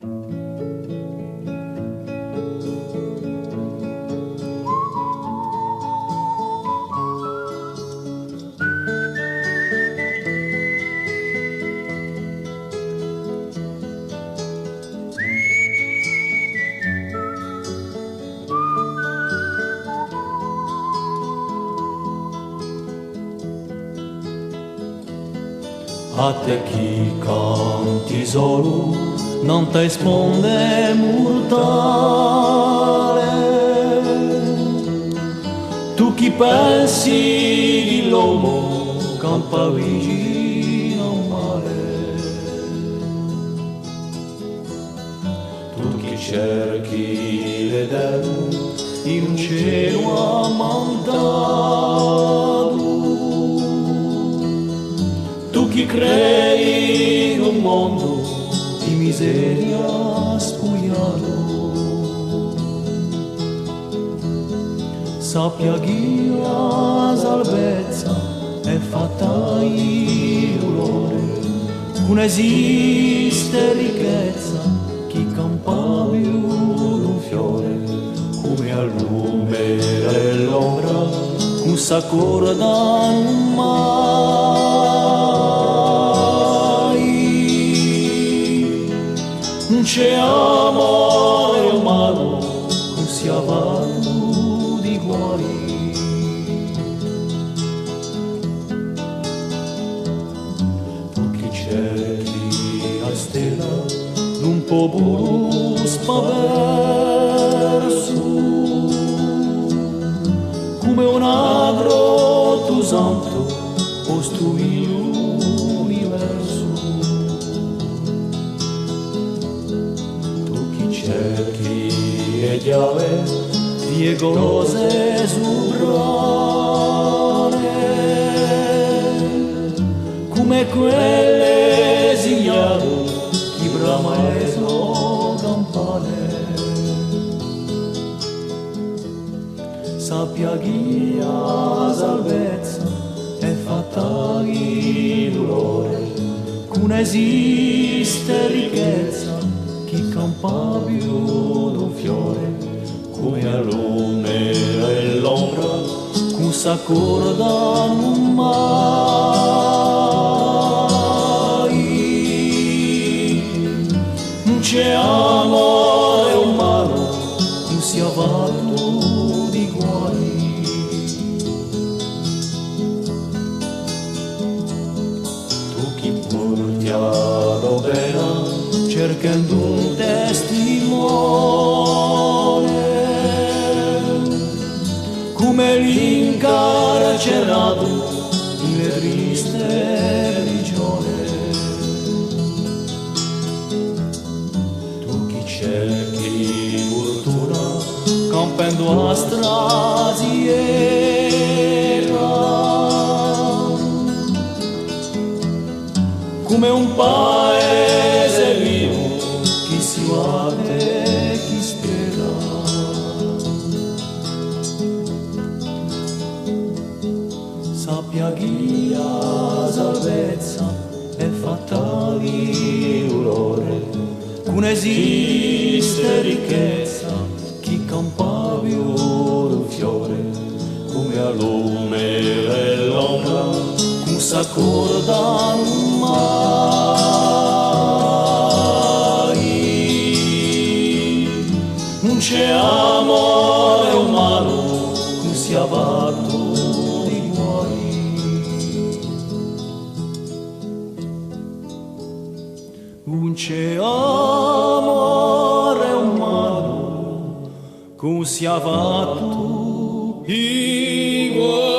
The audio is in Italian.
A te chi canti solo non ti risponde mortale, tu chi pensi di l'uomo campa vicino al male, tu chi cerchi l'Eterno in un cielo ammantato, tu chi crei in un mondo di miseria spugliato, sappia che la salvezza è fatta di dolore, non esiste ricchezza chi campa più d'un fiore, come al lume dell'ombra non s'accordano mai. Non c'è amore umano, non si avanti di guai. Tu che cerchi a stella d'un popolo spaverso, come un agro tu santo costruì l'universo, tu chi cerchi e chiave di cose sovrane, come quelle signate chi brama le sue campane, sappia che la salvezza è fatta di dolore, non esiste ricchezza chi campa più d'un fiore, come al lume dell'ombra non s'accordano mai. Non c'è amore umano, non si avanti di guai. Tu chi porti ad opera cercando un testimone, come l'incarcerato in triste prigione, tu chi cerchi fortuna campendo a strasiera, come un paese vivo chi si guarda e chi spera, sappia che la salvezza è fatta di dolore, non esiste ricchezza chi campa più d'un fiore, come al lume dell'ombra non s'accordano mai. Non c'è amore umano, non si avanti di guai. Non c'è amore umano, non si avanti di guai.